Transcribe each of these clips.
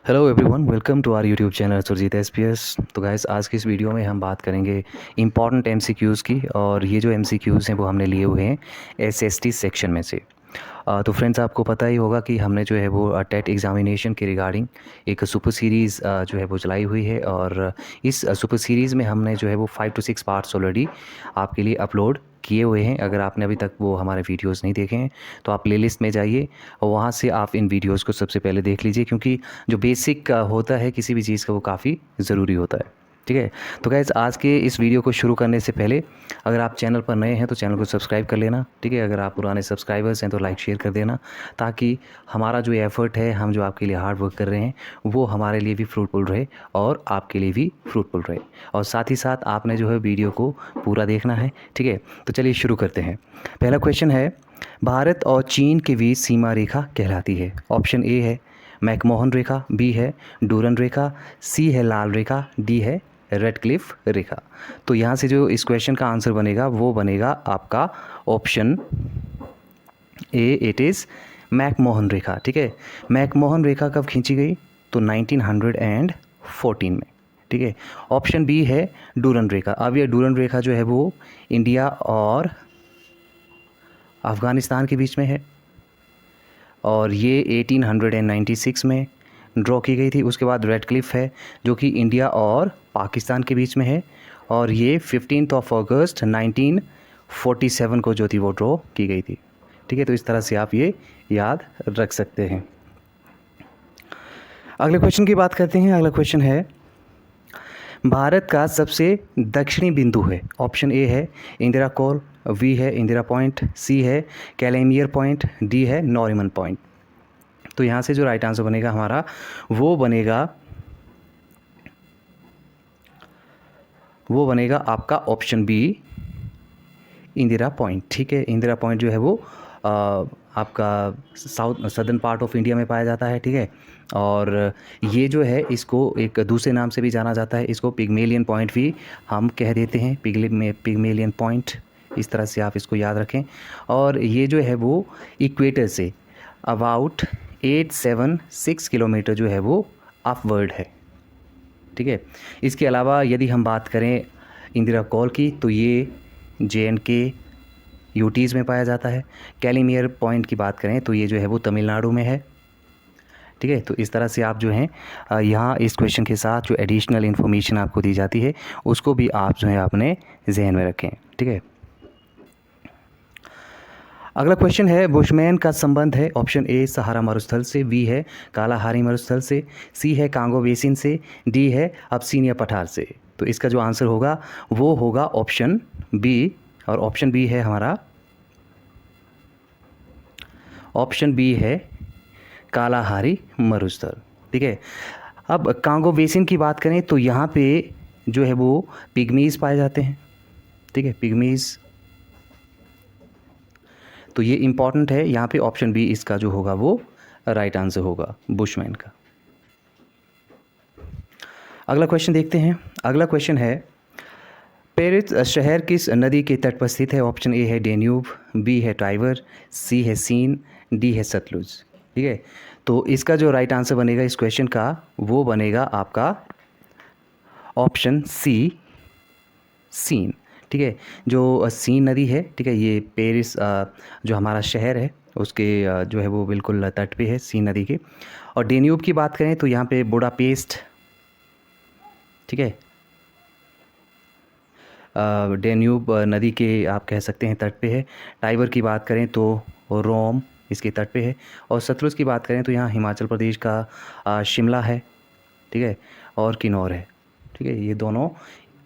Hello everyone, welcome to our YouTube channel Surjeet SPS. तो guys, आज की इस वीडियो में हम बात करेंगे इंपॉर्टेंट एमसीक्यूज़ की। और ये जो एमसीक्यूज़ हैं वो हमने लिए हुए हैं एसएसटी सेक्शन में से। तो फ्रेंड्स, आपको पता ही होगा कि हमने जो है वो टेट एग्ज़ामिनेशन के रिगार्डिंग एक सुपर सीरीज़ जो है वो चलाई हुई है। और इस सुपर सीरीज़ में हमने जो है वो 5 to 6 पार्ट्स ऑलरेडी आपके लिए अपलोड किए हुए हैं। अगर आपने अभी तक वो हमारे वीडियोस नहीं देखे हैं तो आप प्लेलिस्ट में जाइए और वहाँ से आप इन वीडियोस को सबसे पहले देख लीजिए, क्योंकि जो बेसिक होता है किसी भी चीज़ का वो काफ़ी ज़रूरी होता है। ठीक है। तो गाइज़, आज के इस वीडियो को शुरू करने से पहले अगर आप चैनल पर नए हैं तो चैनल को सब्सक्राइब कर लेना। ठीक है। अगर आप पुराने सब्सक्राइबर्स हैं तो लाइक शेयर कर देना, ताकि हमारा जो एफ़र्ट है, हम जो आपके लिए हार्ड वर्क कर रहे हैं, वो हमारे लिए भी फ्रूटफुल रहे और आपके लिए भी फ्रूटफुल रहे। और साथ ही साथ आपने जो है वीडियो को पूरा देखना है। ठीक है। तो चलिए शुरू करते हैं। पहला क्वेश्चन है, भारत और चीन के बीच सीमा रेखा कहलाती है? ऑप्शन ए है मैकमोहन रेखा, बी है डूरन रेखा, सी है लाल रेखा, डी है रेड क्लिफ रेखा। तो यहाँ से जो इस क्वेश्चन का आंसर बनेगा वो बनेगा आपका option A, it is McMahon रेखा। ठीक है। मैकमोहन रेखा कब खींची गई? तो 1914 में। ठीक है। ऑप्शन बी है डूरन रेखा। अब ये डूरन रेखा जो है वो इंडिया और अफ़गानिस्तान के बीच में है और ये 1896 में ड्रॉ की गई थी। उसके बाद रेड क्लिफ है जो कि इंडिया और पाकिस्तान के बीच में है और ये 15 अगस्त 1947 को जो थी वो ड्रॉ की गई थी। ठीक है। तो इस तरह से आप ये याद रख सकते हैं। अगले क्वेश्चन की बात करते हैं। अगला क्वेश्चन है, भारत का सबसे दक्षिणी बिंदु है? ऑप्शन ए है इंदिरा कॉल, बी है इंदिरा पॉइंट, सी है कैलेमियर पॉइंट, डी है नॉरिमन पॉइंट। तो यहाँ से जो राइट आंसर बनेगा हमारा वो बनेगा आपका ऑप्शन बी, इंदिरा पॉइंट। ठीक है। इंदिरा पॉइंट जो है वो आपका south southern part of India में पाया जाता है। ठीक है। और ये जो है इसको एक दूसरे नाम से भी जाना जाता है, इसको पिग्मेलियन पॉइंट भी हम कह देते हैं, पिग्मेलियन पॉइंट। इस तरह से आप इसको याद रखें। और ये जो है वो इक्वेटर से अबाउट 876 किलोमीटर जो है वो अपवर्ड है। ठीक है। इसके अलावा यदि हम बात करें इंदिरा कॉल की तो ये JNK यूटीज़ में पाया जाता है। कैलीमियर पॉइंट की बात करें तो ये जो है वो तमिलनाडु में है। ठीक है। तो इस तरह से आप जो हैं यहाँ इस क्वेश्चन के साथ जो एडिशनल इन्फॉर्मेशन आपको दी जाती है उसको भी आप जो है अपने जहन में रखें। ठीक है। अगला क्वेश्चन है, बुशमैन का संबंध है? ऑप्शन ए सहारा मरुस्थल से, बी है कालाहारी मरुस्थल से, सी है कांगो बेसिन से, डी है अबसीनिया पठार से। तो इसका जो आंसर होगा वो होगा ऑप्शन बी। और ऑप्शन बी है हमारा, ऑप्शन बी है कालाहारी मरुस्थल। ठीक है। अब कांगो बेसिन की बात करें तो यहाँ पे जो है वो पिग्मीज़ पाए जाते हैं। ठीक है। पिग्मीज़, तो ये इंपॉर्टेंट है। यहाँ पे ऑप्शन बी इसका जो होगा वो राइट आंसर होगा बुशमैन का। अगला क्वेश्चन देखते हैं। अगला क्वेश्चन है, पेरिस शहर किस नदी के तट पर स्थित है? ऑप्शन ए है डेन्यूब, बी है टाइबर, सी है सीन, डी है सतलुज। ठीक है। तो इसका जो राइट आंसर बनेगा इस क्वेश्चन का वो बनेगा आपका ऑप्शन सी, सीन। ठीक है। जो सीन नदी है, ठीक है, ये पेरिस जो हमारा शहर है उसके जो है वो बिल्कुल तट पे है सीन नदी के। और डेन्यूब की बात करें तो यहाँ पे बुडापेस्ट, ठीक है, डेन्यूब नदी के आप कह सकते हैं तट पे है। टाइबर की बात करें तो रोम इसके तट पे है। और सतलुज की बात करें तो यहाँ हिमाचल प्रदेश का शिमला है। ठीक है। और किन्नौर है। ठीक है। ये दोनों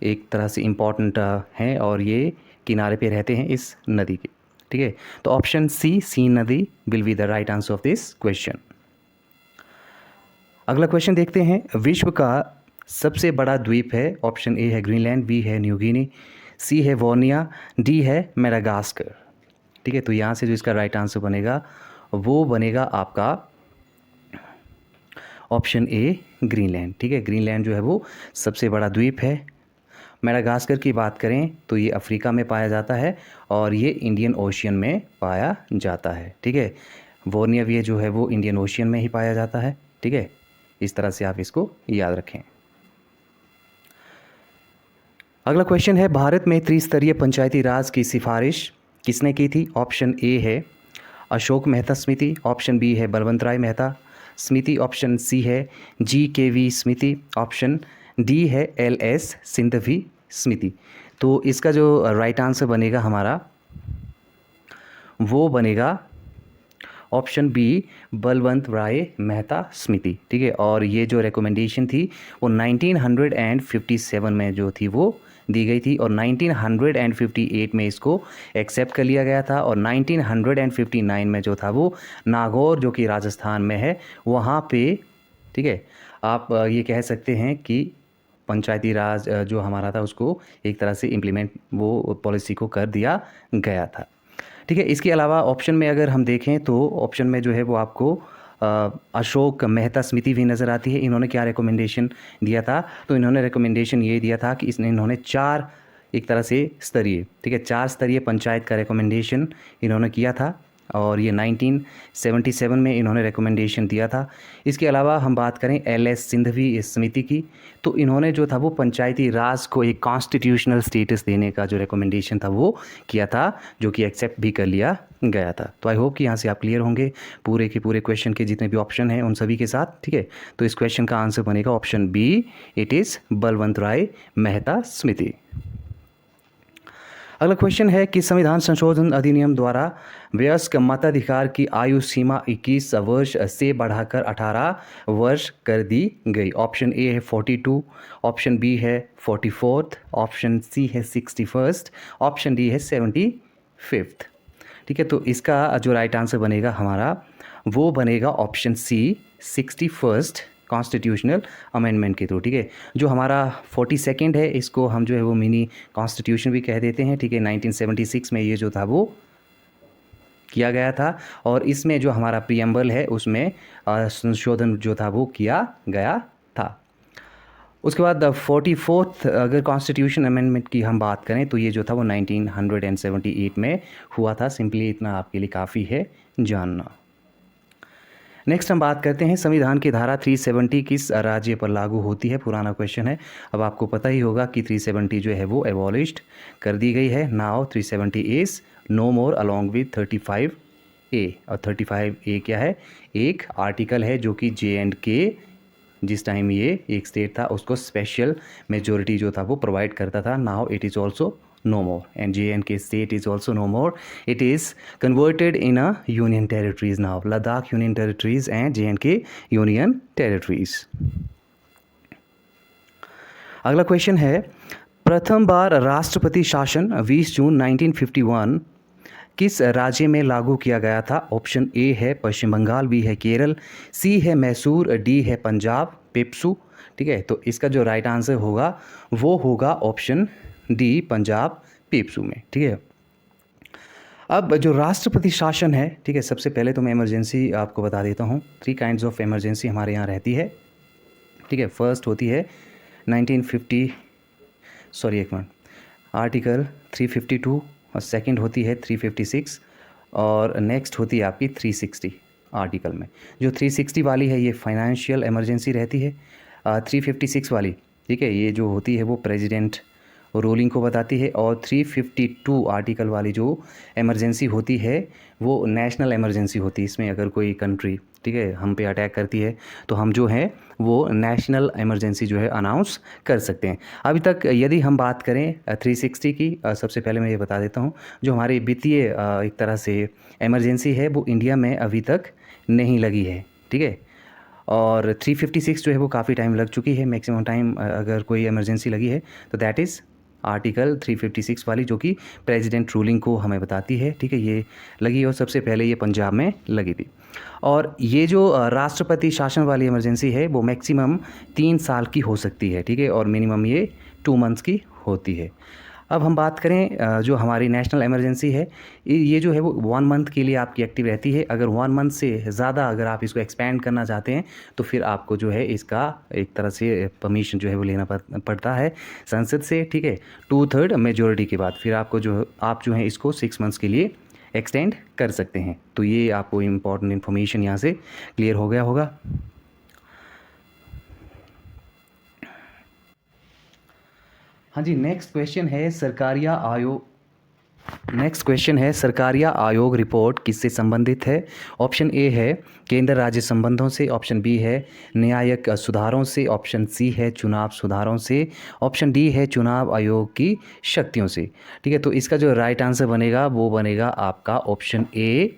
एक तरह से इम्पॉर्टेंट हैं और ये किनारे पे रहते हैं इस नदी के। ठीक है। तो ऑप्शन सी, सीन नदी will be the right answer of this question. अगला क्वेश्चन देखते हैं, विश्व का सबसे बड़ा द्वीप है? ऑप्शन ए है ग्रीनलैंड, बी है न्यू गिनी, सी है वोर्निया, डी है मेडागास्कर। ठीक है। तो यहाँ से जो इसका राइट आंसर बनेगा वो बनेगा आपका ऑप्शन ए, ग्रीनलैंड। ठीक है। ग्रीनलैंड जो है वो सबसे बड़ा द्वीप है। मेडागास्कर की बात करें तो ये अफ्रीका में पाया जाता है और ये इंडियन ओशियन में पाया जाता है। ठीक है। वोर्निया भी जो है वो इंडियन ओशियन में ही पाया जाता है। ठीक है। इस तरह से आप इसको याद रखें। अगला क्वेश्चन है, भारत में त्रिस्तरीय पंचायती राज की सिफारिश किसने की थी? ऑप्शन ए है अशोक मेहता समिति, ऑप्शन बी है बलवंत राय मेहता समिति, ऑप्शन सी है GKV समिति, ऑप्शन डी है LS सिंघवी समिति। तो इसका जो राइट आंसर बनेगा हमारा वो बनेगा ऑप्शन बी बलवंत राय मेहता समिति। ठीक है, और ये जो रिकमेंडेशन थी वो 1957 में जो थी वो दी गई थी और 1958 में इसको एक्सेप्ट कर लिया गया था और 1959 में जो था वो नागौर जो कि राजस्थान में है वहाँ पे, ठीक है, आप ये कह सकते हैं कि पंचायती राज जो हमारा था उसको एक तरह से इम्प्लीमेंट वो पॉलिसी को कर दिया गया था। ठीक है, इसके अलावा ऑप्शन में अगर हम देखें तो ऑप्शन में जो है वो आपको अशोक मेहता समिति भी नज़र आती है। इन्होंने क्या रिकमेंडेशन दिया था? तो इन्होंने रिकमेंडेशन ये दिया था कि इन्होंने 4 एक तरह से स्तरीय, ठीक है, 4 स्तरीय पंचायत का रिकमेंडेशन इन्होंने किया था और ये 1977 में इन्होंने रिकमेंडेशन दिया था। इसके अलावा हम बात करें LS सिंघवी समिति की, तो इन्होंने जो था वो पंचायती राज को एक कॉन्स्टिट्यूशनल स्टेटस देने का जो रिकमेंडेशन था वो किया था, जो कि एक्सेप्ट भी कर लिया गया था। तो आई होप कि यहाँ से आप क्लियर होंगे पूरे के पूरे क्वेश्चन के जितने भी ऑप्शन हैं उन सभी के साथ। ठीक है, तो इस क्वेश्चन का आंसर बनेगा option B, it is Balwant Rai Mehta समिति। अगला क्वेश्चन है कि संविधान संशोधन अधिनियम द्वारा वयस्क मताधिकार की आयु सीमा 21 वर्ष से बढ़ाकर 18 वर्ष कर दी गई। ऑप्शन ए है 42, ऑप्शन बी है 44, ऑप्शन सी है 61, ऑप्शन डी है 75। ठीक है, तो इसका जो राइट आंसर बनेगा हमारा वो बनेगा ऑप्शन सी 61 कॉन्स्टिट्यूशनल अमेंडमेंट के थ्रू। ठीक है, जो हमारा 42nd है इसको हम जो है वो मिनी कॉन्स्टिट्यूशन भी कह देते हैं। ठीक है, 1976 में ये जो था वो किया गया था और इसमें जो हमारा प्रीएम्बल है उसमें संशोधन जो था वो किया गया था। उसके बाद 44th अगर कॉन्स्टिट्यूशन अमेंडमेंट की हम बात करें तो ये जो था वो 1978 में हुआ था। सिंपली इतना आपके लिए काफ़ी है जानना। नेक्स्ट हम बात करते हैं संविधान की धारा 370 किस राज्य पर लागू होती है? पुराना क्वेश्चन है, अब आपको पता ही होगा कि 370 जो है वो एबॉलिश्ड कर दी गई है। Now 370 is no more along with 35A और 35A क्या है? एक आर्टिकल है जो कि J&K जिस टाइम ये एक स्टेट था उसको स्पेशल मेजोरिटी जो था वो प्रोवाइड करता था। Now it is also no more and J&K state is also no more. It is converted in a union territories now, Ladakh union territories and J&K union territories. अगला question है, प्रथम बार राष्ट्रपति शासन 20 जून 1951 किस राज्य में लागू किया गया था? ऑप्शन ए है पश्चिम बंगाल, बी है केरल, सी है मैसूर, डी है पंजाब पेप्सू। ठीक है, तो इसका जो राइट आंसर होगा वो होगा ऑप्शन डी पंजाब पेप्सू में। ठीक है, अब जो राष्ट्रपति शासन है, ठीक है, सबसे पहले तो मैं इमरजेंसी आपको बता देता हूँ। 3 काइंड्स ऑफ इमरजेंसी हमारे यहाँ रहती है। ठीक है, फर्स्ट होती है आर्टिकल 352 और सेकंड होती है 356 और नेक्स्ट होती है आपकी 360 आर्टिकल में। जो 360 वाली है ये फाइनेंशियल इमरजेंसी रहती है। 356 वाली, ठीक है, ये जो होती है वो प्रेसिडेंट रूलिंग को बताती है और 352 आर्टिकल वाली जो इमरजेंसी होती है वो नेशनल इमरजेंसी होती है। इसमें अगर कोई कंट्री, ठीक है, हम पे अटैक करती है तो हम जो है वो नेशनल इमरजेंसी जो है अनाउंस कर सकते हैं। अभी तक यदि हम बात करें 360 की, सबसे पहले मैं ये बता देता हूँ, जो हमारी वित्तीय एक तरह से इमरजेंसी है वो इंडिया में अभी तक नहीं लगी है। ठीक है, और 356 जो है वो काफ़ी टाइम लग चुकी है। मैक्सिमम टाइम अगर कोई इमरजेंसी लगी है तो दैट इज़ आर्टिकल 356 वाली, जो कि प्रेसिडेंट रूलिंग को हमें बताती है। ठीक है, ये लगी और सबसे पहले ये पंजाब में लगी थी। और ये जो राष्ट्रपति शासन वाली इमरजेंसी है वो मैक्सिमम 3 साल की हो सकती है। ठीक है, और मिनिमम ये 2 मंथ्स की होती है। अब हम बात करें जो हमारी नेशनल इमरजेंसी है, ये जो है वो 1 मंथ के लिए आपकी एक्टिव रहती है। अगर 1 मंथ से ज़्यादा अगर आप इसको एक्सपेंड करना चाहते हैं तो फिर आपको जो है इसका एक तरह से परमिशन जो है वो लेना पड़ता है संसद से। ठीक है, 2/3 मेजोरिटी के बाद फिर आपको आप जो है इसको 6 मंथ्स के लिए एक्सटेंड कर सकते हैं। तो ये आपको इम्पॉर्टेंट इन्फॉर्मेशन यहाँ से क्लियर हो गया होगा। हाँ जी, नेक्स्ट क्वेश्चन है सरकारिया आयोग रिपोर्ट किससे संबंधित है। ऑप्शन ए है केंद्र राज्य संबंधों से, ऑप्शन बी है न्यायिक सुधारों से, ऑप्शन सी है चुनाव सुधारों से, ऑप्शन डी है चुनाव आयोग की शक्तियों से। ठीक है, तो इसका जो राइट आंसर बनेगा वो बनेगा आपका ऑप्शन ए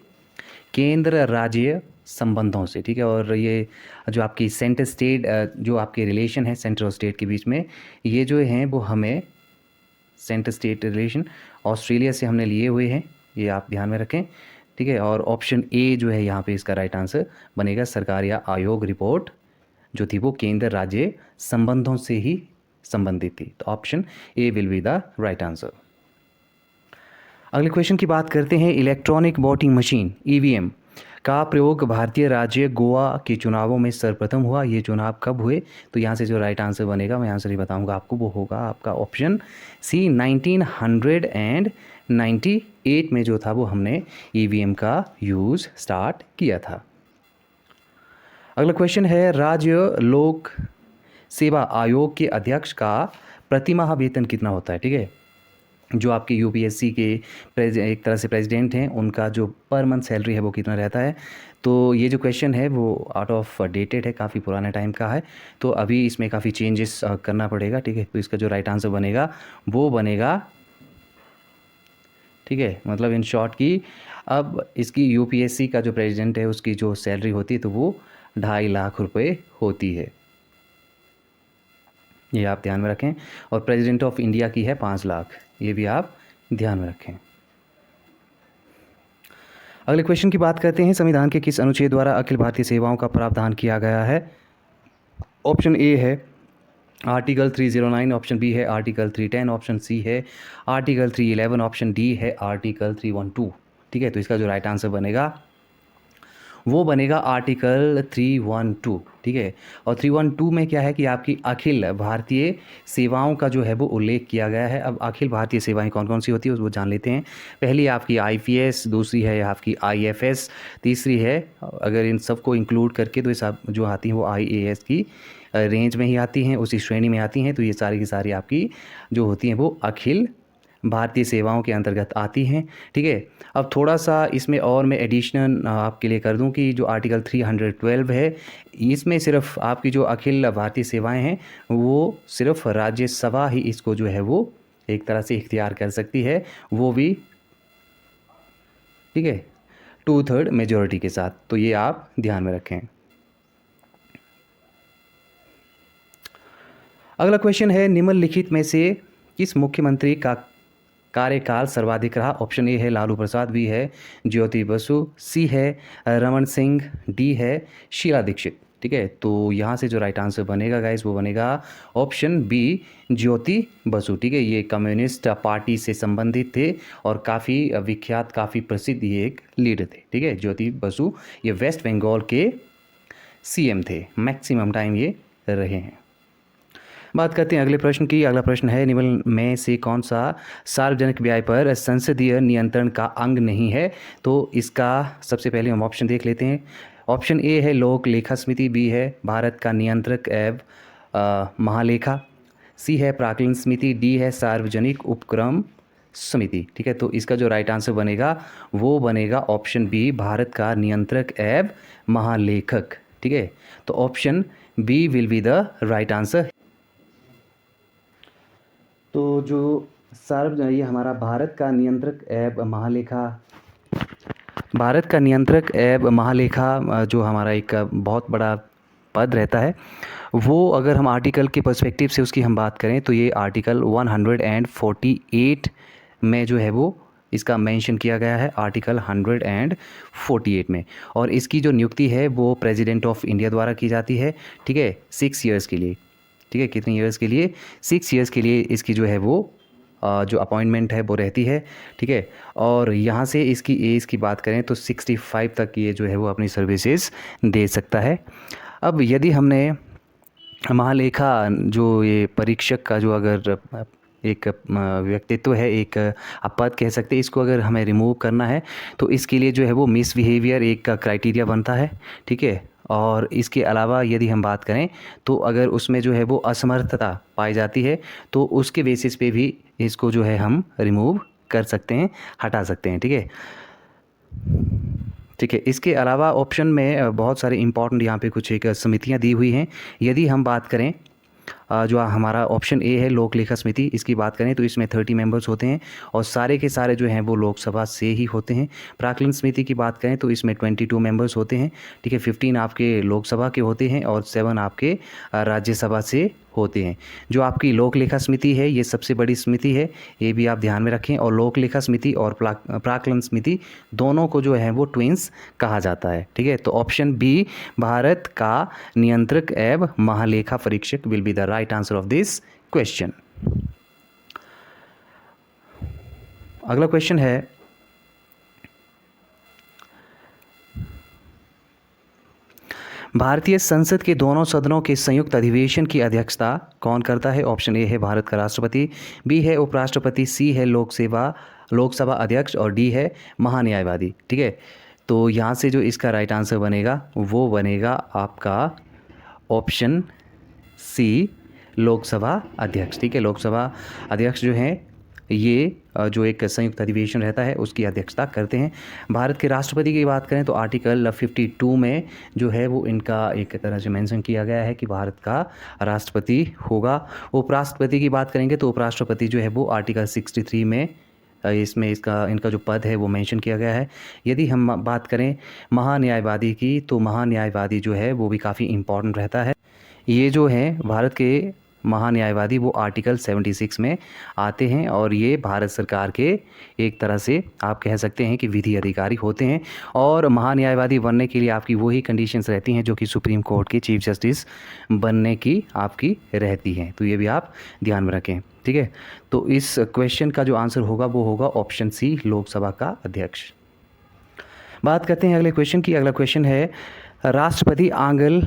केंद्र राज्य संबंधों से। ठीक है, और ये जो आपकी सेंटर स्टेट जो आपके रिलेशन है सेंटर और स्टेट के बीच में, ये जो हैं वो हमें सेंटर स्टेट रिलेशन ऑस्ट्रेलिया से हमने लिए हुए हैं, ये आप ध्यान में रखें। ठीक है, और ऑप्शन ए जो है यहाँ पे इसका राइट आंसर बनेगा सरकारिया आयोग रिपोर्ट जो थी वो केंद्र राज्य संबंधों से ही संबंधित थी। तो option A will be the right answer. अगले क्वेश्चन की बात करते हैं। इलेक्ट्रॉनिक वोटिंग मशीन ईवीएम का प्रयोग भारतीय राज्य गोवा के चुनावों में सर्वप्रथम हुआ। ये चुनाव कब हुए? तो यहाँ से जो राइट आंसर बनेगा मैं आंसर ही बताऊंगा आपको, वो होगा आपका ऑप्शन सी 1998 में जो था वो हमने ईवीएम का यूज़ स्टार्ट किया था। अगला क्वेश्चन है राज्य लोक सेवा आयोग के अध्यक्ष का प्रतिमाह वेतन कितना होता है? ठीक है, जो आपके यूपीएससी के एक तरह से प्रेसिडेंट हैं उनका जो पर मंथ सैलरी है वो कितना रहता है। तो ये जो क्वेश्चन है वो आउट ऑफ डेटेड है, काफ़ी पुराने टाइम का है, तो अभी इसमें काफ़ी चेंजेस करना पड़ेगा। ठीक है, तो इसका जो राइट आंसर बनेगा वो बनेगा, ठीक है, मतलब इन शॉर्ट की अब इसकी यूपीएससी का जो प्रेसिडेंट है उसकी जो सैलरी होती है तो वो 2.5 लाख रुपये होती है, ये आप ध्यान में रखें। और प्रेसिडेंट ऑफ इंडिया की है 5 लाख, ये भी आप ध्यान में रखें। अगले क्वेश्चन की बात करते हैं। संविधान के किस अनुच्छेद द्वारा अखिल भारतीय सेवाओं का प्रावधान किया गया है? ऑप्शन ए है आर्टिकल 309, ऑप्शन बी है आर्टिकल 310, ऑप्शन सी है आर्टिकल 311, ऑप्शन डी है आर्टिकल 312। ठीक है, तो इसका जो राइट आंसर बनेगा वो बनेगा आर्टिकल 312। ठीक है, और 312 में क्या है कि आपकी अखिल भारतीय सेवाओं का जो है वो उल्लेख किया गया है। अब अखिल भारतीय सेवाएं कौन कौन सी होती है वो जान लेते हैं। पहली आपकी आईपीएस, दूसरी है आपकी आईएफएस, तीसरी है, अगर इन सबको इंक्लूड करके तो सब जो आती हैं वो आईएएस की रेंज में ही आती हैं, उसी श्रेणी में आती हैं। तो ये सारी की सारी आपकी जो होती हैं वो अखिल भारतीय सेवाओं के अंतर्गत आती हैं। ठीक है, अब थोड़ा सा इसमें और मैं एडिशनल आपके लिए कर दूं कि जो आर्टिकल 312 है इसमें सिर्फ आपकी जो अखिल भारतीय सेवाएं हैं वो सिर्फ राज्यसभा ही इसको जो है वो एक तरह से इख्तियार कर सकती है, वो भी, ठीक है, 2/3 मेजॉरिटी के साथ। तो ये आप ध्यान में रखें। अगला क्वेश्चन है निम्नलिखित में से किस मुख्यमंत्री का कार्यकाल सर्वाधिक रहा? ऑप्शन ए है लालू प्रसाद, बी है ज्योति बसु, सी है रमन सिंह, डी है शीला दीक्षित। ठीक है, तो यहाँ से जो राइट आंसर बनेगा गाइस वो बनेगा ऑप्शन बी ज्योति बसु। ठीक है, ये कम्युनिस्ट पार्टी से संबंधित थे और काफ़ी विख्यात, काफ़ी प्रसिद्ध ये एक लीडर थे। ठीक है, ज्योति बसु ये वेस्ट बंगाल के सीएम थे, मैक्सिमम टाइम ये रहे हैं। बात करते हैं अगले प्रश्न की। अगला प्रश्न है निम्न में से कौन सा सार्वजनिक व्यय पर संसदीय नियंत्रण का अंग नहीं है? तो इसका सबसे पहले हम ऑप्शन देख लेते हैं। ऑप्शन ए है लोक लेखा समिति, बी है भारत का नियंत्रक एवं महालेखा, सी है प्राक्कलन समिति, डी है सार्वजनिक उपक्रम समिति। ठीक है, तो इसका जो राइट आंसर बनेगा वो बनेगा ऑप्शन बी भारत का नियंत्रक एवं महालेखक। ठीक है, तो option B will be the right answer. तो जो ये हमारा भारत का नियंत्रक एवं महालेखा जो हमारा एक बहुत बड़ा पद रहता है, वो अगर हम आर्टिकल के पर्सपेक्टिव से उसकी हम बात करें तो ये आर्टिकल 148 में जो है वो इसका मेंशन किया गया है, आर्टिकल 148 में। और इसकी जो नियुक्ति है वो प्रेसिडेंट ऑफ इंडिया द्वारा की जाती है। ठीक है, 6 ईयर्स के लिए। ठीक है, कितने ईयर्स के लिए? 6 ईयर्स के लिए इसकी जो है वो जो अपॉइंटमेंट है वो रहती है। ठीक है, और यहाँ से इसकी एज की बात करें तो 65 तक ये जो है वो अपनी सर्विसेज दे सकता है। अब यदि हमने महालेखा जो ये परीक्षक का जो अगर एक व्यक्तित्व है, एक आप पद कह सकते हैं, इसको अगर हमें रिमूव करना है तो इसके लिए जो है वो मिसबिहेवियर एक का क्राइटेरिया बनता है। ठीक है, और इसके अलावा यदि हम बात करें तो अगर उसमें जो है वो असमर्थता पाई जाती है तो उसके बेसिस पे भी इसको जो है हम रिमूव कर सकते हैं, हटा सकते हैं। ठीक है, ठीक है। इसके अलावा ऑप्शन में बहुत सारे इंपॉर्टेंट यहाँ पे कुछ एक समितियाँ दी हुई हैं। यदि हम बात करें जो हमारा ऑप्शन ए है लोक लेखा समिति, इसकी बात करें तो इसमें 30 मेंबर्स होते हैं और सारे के सारे जो हैं वो लोकसभा से ही होते हैं। प्राक्कलन समिति की बात करें तो इसमें 22 मेंबर्स होते हैं। ठीक है, 15 आपके लोकसभा के होते हैं और 7 आपके राज्यसभा से होते हैं। जो आपकी लोक लेखा समिति है ये सबसे बड़ी समिति है, ये भी आप ध्यान में रखें। और लोक लेखा समिति और प्राक्कलन समिति दोनों को जो है वो ट्विंस कहा जाता है। ठीक है, तो ऑप्शन बी भारत का नियंत्रक एवं महालेखा परीक्षक will be the right answer of this question. अगला क्वेश्चन है भारतीय संसद के दोनों सदनों के संयुक्त अधिवेशन की अध्यक्षता कौन करता है? ऑप्शन ए है भारत का राष्ट्रपति, बी है उपराष्ट्रपति, सी है लोकसभा अध्यक्ष और डी है महान्यायवादी। ठीक है, तो यहाँ से जो इसका राइट आंसर बनेगा वो बनेगा आपका ऑप्शन सी लोकसभा अध्यक्ष। ठीक है, लोकसभा अध्यक्ष जो हैं ये जो एक संयुक्त अधिवेशन रहता है उसकी अध्यक्षता करते हैं। भारत के राष्ट्रपति की बात करें तो आर्टिकल 52 में जो है वो इनका एक तरह से मेंशन किया गया है कि भारत का राष्ट्रपति होगा। उपराष्ट्रपति की बात करेंगे तो उपराष्ट्रपति जो है वो आर्टिकल 63 में इसमें इनका जो पद है वो मेंशन किया गया है। यदि हम बात करें महान्यायवादी की तो महान्यायवादी जो है वो भी काफ़ी इम्पॉर्टेंट रहता है। ये जो है भारत के महान्यायवादी वो आर्टिकल 76 में आते हैं और ये भारत सरकार के एक तरह से आप कह सकते हैं कि विधि अधिकारी होते हैं। और महान्यायवादी बनने के लिए आपकी वही कंडीशंस रहती हैं जो कि सुप्रीम कोर्ट के चीफ जस्टिस बनने की आपकी रहती हैं, तो ये भी आप ध्यान में रखें। ठीक है, तो इस क्वेश्चन का जो आंसर होगा वो होगा ऑप्शन सी लोकसभा का अध्यक्ष। बात करते हैं अगले क्वेश्चन की। अगला क्वेश्चन है राष्ट्रपति आंगल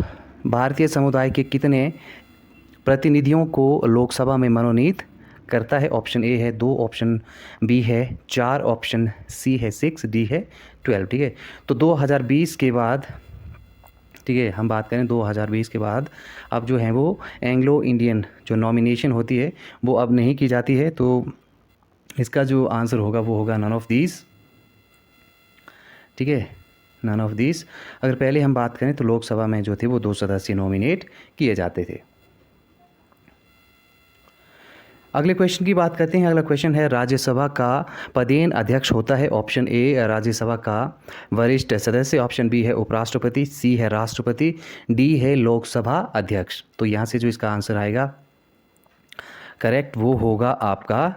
भारतीय समुदाय के कितने प्रतिनिधियों को लोकसभा में मनोनीत करता है? ऑप्शन ए है 2, ऑप्शन बी है 4, ऑप्शन सी है 6, डी है 12। ठीक है, तो 2020 के बाद, ठीक है, हम बात करें 2020 के बाद अब जो है वो एंग्लो इंडियन जो नॉमिनेशन होती है वो अब नहीं की जाती है, तो इसका जो आंसर होगा वो होगा नन ऑफ दीज। ठीक है, नन ऑफ दीज। अगर पहले हम बात करें तो लोकसभा में जो थे वो 2 सदस्य नॉमिनेट किए जाते थे। अगले क्वेश्चन की बात करते हैं। अगला क्वेश्चन है राज्यसभा का पदेन अध्यक्ष होता है? ऑप्शन ए राज्यसभा का वरिष्ठ सदस्य, ऑप्शन बी है उपराष्ट्रपति, सी है राष्ट्रपति, डी है लोकसभा अध्यक्ष। तो यहाँ से जो इसका आंसर आएगा करेक्ट वो होगा आपका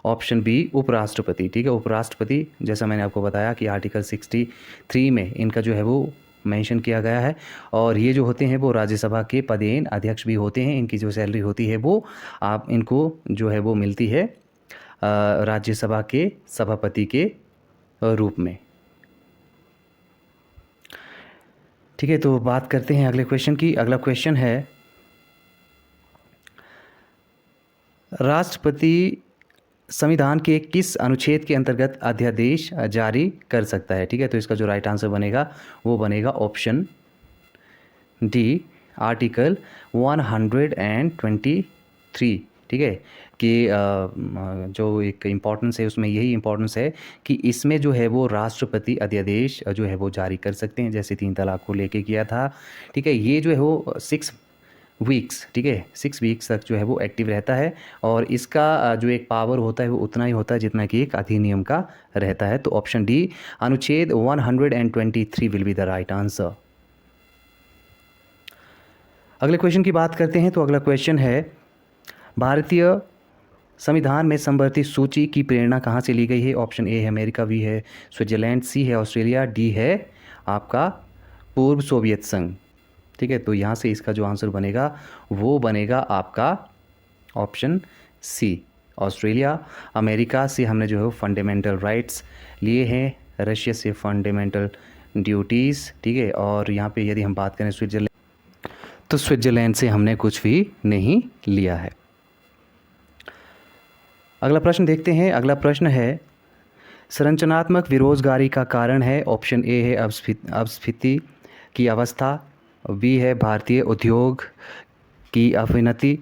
ऑप्शन बी उपराष्ट्रपति। ठीक है, उपराष्ट्रपति जैसा मैंने आपको बताया कि आर्टिकल 63 में इनका जो है वो मेंशन किया गया है और ये जो होते हैं वो राज्यसभा के पदेन अध्यक्ष भी होते हैं। इनकी जो सैलरी होती है वो आप इनको जो है वो मिलती है राज्यसभा के सभापति के रूप में। ठीक है, तो बात करते हैं अगले क्वेश्चन की। अगला क्वेश्चन है राष्ट्रपति संविधान के किस अनुच्छेद के अंतर्गत अध्यादेश जारी कर सकता है? ठीक है, तो इसका जो राइट आंसर बनेगा वो बनेगा ऑप्शन डी आर्टिकल 123। ठीक है, कि जो एक इम्पॉर्टेंस है उसमें यही इम्पॉर्टेंस है कि इसमें जो है वो राष्ट्रपति अध्यादेश जो है वो जारी कर सकते हैं, जैसे 3 तलाक को लेके किया था। ठीक है, ये जो है वो 6 वीक्स, ठीक है, 6 वीक्स तक जो है वो एक्टिव रहता है और इसका जो एक पावर होता है वो उतना ही होता है जितना कि एक अधिनियम का रहता है। तो ऑप्शन डी अनुच्छेद 123 will be the right answer. अगले क्वेश्चन की बात करते हैं। तो अगला क्वेश्चन है भारतीय संविधान में समवर्ती सूची की प्रेरणा कहाँ से ली गई है? ऑप्शन ए है अमेरिका, बी है स्विट्जरलैंड, सी है ऑस्ट्रेलिया, डी है आपका पूर्व सोवियत संघ। ठीक है, तो यहाँ से इसका जो आंसर बनेगा वो बनेगा आपका ऑप्शन सी ऑस्ट्रेलिया। अमेरिका से हमने जो है फंडामेंटल राइट्स लिए हैं, रशिया से फंडामेंटल ड्यूटीज़। ठीक है, और यहाँ पे यदि हम बात करें स्विट्जरलैंड तो स्विट्जरलैंड से हमने कुछ भी नहीं लिया है। अगला प्रश्न देखते हैं। अगला प्रश्न है संरचनात्मक बेरोजगारी का कारण है? ऑप्शन ए है अपस्फीति, की अवस्था, बी है भारतीय उद्योग की अवनति,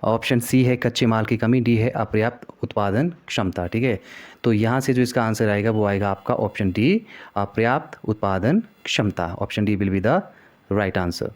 ऑप्शन सी है कच्चे माल की कमी, डी है अपर्याप्त उत्पादन क्षमता। ठीक है, तो यहाँ से जो इसका आंसर आएगा वो आएगा आपका ऑप्शन डी, अपर्याप्त उत्पादन क्षमता। Option D will be the right answer.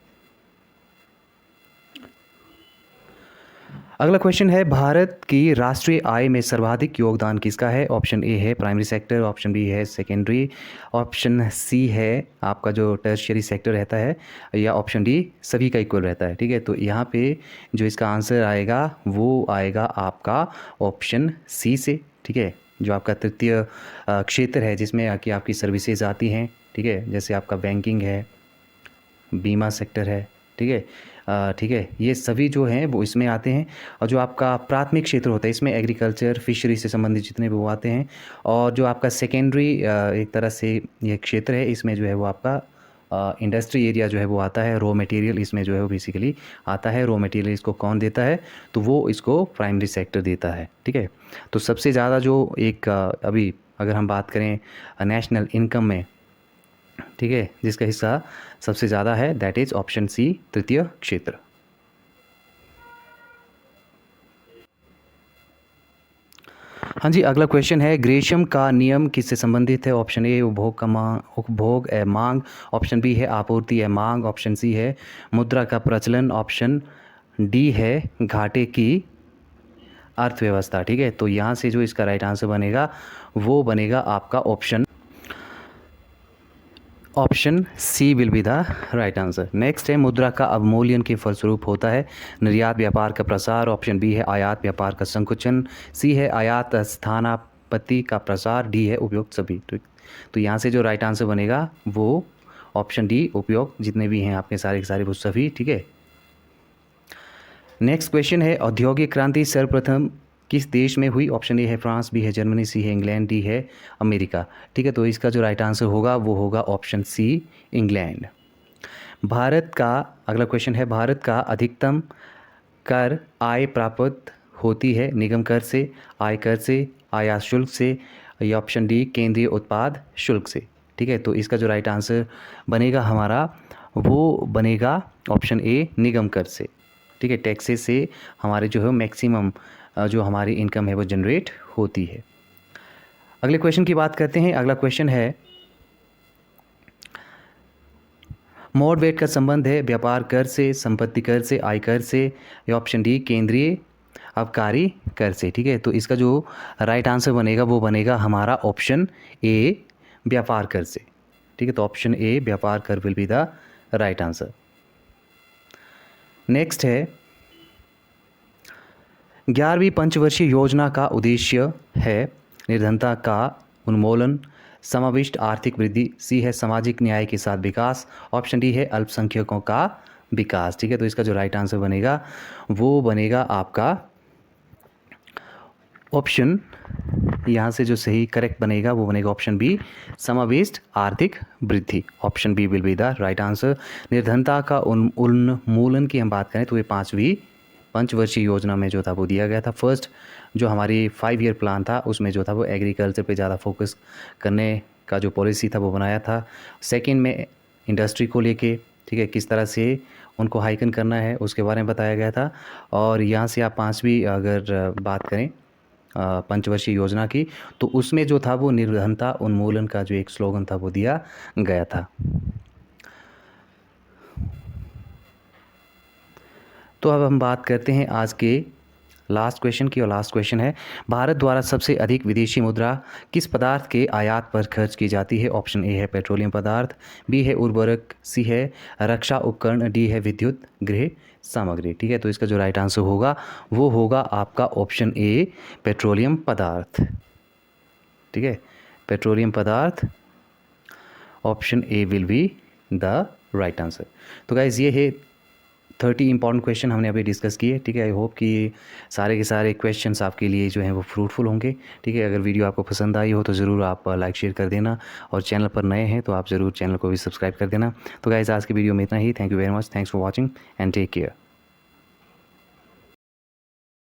अगला क्वेश्चन है, भारत की राष्ट्रीय आय में सर्वाधिक योगदान किसका है? ऑप्शन ए है प्राइमरी सेक्टर, ऑप्शन बी है सेकेंडरी, ऑप्शन सी है आपका जो टर्शियरी सेक्टर रहता है, या ऑप्शन डी सभी का इक्वल रहता है। ठीक है, तो यहाँ पे जो इसका आंसर आएगा वो आएगा आपका ऑप्शन सी से। ठीक है, जो आपका तृतीय क्षेत्र है जिसमें कि आपकी सर्विसेज आती हैं। ठीक है, जैसे आपका बैंकिंग है, बीमा सेक्टर है। ठीक है, ठीक है, ये सभी जो हैं वो इसमें आते हैं। और जो आपका प्राथमिक क्षेत्र होता है इसमें एग्रीकल्चर, फिशरी से संबंधित जितने भी वो आते हैं। और जो आपका सेकेंडरी एक तरह से ये क्षेत्र है, इसमें जो है वो आपका इंडस्ट्री एरिया जो है वो आता है। रॉ मटेरियल इसमें जो है वो बेसिकली आता है। रॉ मटेरियल इसको कौन देता है? तो वो इसको प्राइमरी सेक्टर देता है। ठीक है, तो सबसे ज़्यादा जो एक अभी अगर हम बात करें नेशनल इनकम में, ठीक है, जिसका हिस्सा सबसे ज़्यादा है दैट इज़ ऑप्शन सी, तृतीय क्षेत्र। हाँ जी, अगला क्वेश्चन है, ग्रेशम का नियम किससे संबंधित है? ऑप्शन ए उपभोग का उपभोग है मांग, ऑप्शन बी है आपूर्ति है मांग, ऑप्शन सी है मुद्रा का प्रचलन, ऑप्शन डी है घाटे की अर्थव्यवस्था। ठीक है, तो यहाँ से जो इसका राइट आंसर बनेगा वो बनेगा आपका option C will be the right answer. Next है, मुद्रा का अवमूल्यन के फलस्वरूप होता है निर्यात व्यापार का प्रसार, ऑप्शन बी है आयात व्यापार का संकुचन, सी है आयात स्थानापत्ति का प्रसार, डी है उपयुक्त सभी। तो यहाँ से जो राइट आंसर बनेगा वो ऑप्शन डी, उपयुक्त जितने भी हैं आपके सारे के सारे वो सभी। ठीक है, नेक्स्ट क्वेश्चन है, औद्योगिक क्रांति सर्वप्रथम किस देश में हुई? ऑप्शन ए है फ्रांस, बी है जर्मनी, सी है इंग्लैंड, डी है अमेरिका। ठीक है, तो इसका जो राइट आंसर होगा वो होगा ऑप्शन सी, इंग्लैंड। भारत का अगला क्वेश्चन है, भारत का अधिकतम कर आय प्राप्त होती है निगम कर से, आयकर से, आयात शुल्क से, या ऑप्शन डी केंद्रीय उत्पाद शुल्क से। ठीक है, तो इसका जो राइट आंसर बनेगा हमारा वो बनेगा ऑप्शन ए, निगम कर से। ठीक है, टैक्सेस से हमारे जो है मैक्सिमम जो हमारी इनकम है वो जनरेट होती है। अगले क्वेश्चन की बात करते हैं। अगला क्वेश्चन है, मोड वेट का संबंध है व्यापार कर से, संपत्ति कर से, आयकर से, या ऑप्शन डी केंद्रीय आबकारी कर से। ठीक है, तो इसका जो राइट आंसर बनेगा वो बनेगा हमारा ऑप्शन ए, व्यापार कर से। ठीक है, तो ऑप्शन ए व्यापार कर will be the right answer. Next है, 11वीं पंचवर्षीय योजना का उद्देश्य है निर्धनता का उन्मूलन, समाविष्ट आर्थिक वृद्धि, सी है सामाजिक न्याय के साथ विकास, ऑप्शन डी है अल्पसंख्यकों का विकास। ठीक है, तो इसका जो राइट आंसर बनेगा वो बनेगा आपका ऑप्शन, यहाँ से जो सही करेक्ट बनेगा वो बनेगा ऑप्शन बी, समावेशित आर्थिक वृद्धि। Option B will be the right answer. निर्धनता का उन्मूलन की हम बात करें तो ये 5वीं पंचवर्षीय योजना में जो था वो दिया गया था। फर्स्ट जो हमारी 5 ईयर प्लान था उसमें जो था वो एग्रीकल्चर पे ज़्यादा फोकस करने का जो पॉलिसी था वो बनाया था। सेकंड में इंडस्ट्री को लेके, ठीक है, किस तरह से उनको हाइकन करना है उसके बारे में बताया गया था। और यहाँ से आप 5वीं अगर बात करें पंचवर्षीय योजना की तो उसमें जो था वो निर्धनता उन्मूलन का जो एक स्लोगन था वो दिया गया था। तो अब हम बात करते हैं आज के लास्ट क्वेश्चन की, और लास्ट क्वेश्चन है, भारत द्वारा सबसे अधिक विदेशी मुद्रा किस पदार्थ के आयात पर खर्च की जाती है? ऑप्शन ए है पेट्रोलियम पदार्थ, बी है उर्वरक, सी है रक्षा उपकरण, डी है विद्युत गृह सामग्री। ठीक है, तो इसका जो राइट आंसर होगा वो होगा आपका ऑप्शन ए, पेट्रोलियम पदार्थ। ठीक है, पेट्रोलियम पदार्थ, option A will be the right answer. तो गाइज ये है 30 इंपॉर्टेंट क्वेश्चन हमने अभी डिस्कस किए। ठीक है, आई होप कि सारे के सारे क्वेश्चंस आपके लिए जो हैं वो फ्रूटफुल होंगे। ठीक है, अगर वीडियो आपको पसंद आई हो तो ज़रूर आप लाइक शेयर कर देना, और चैनल पर नए हैं तो आप ज़रूर चैनल को भी सब्सक्राइब कर देना। तो गाइस आज की वीडियो में इतना ही। Thank you very much, thanks for watching and take care.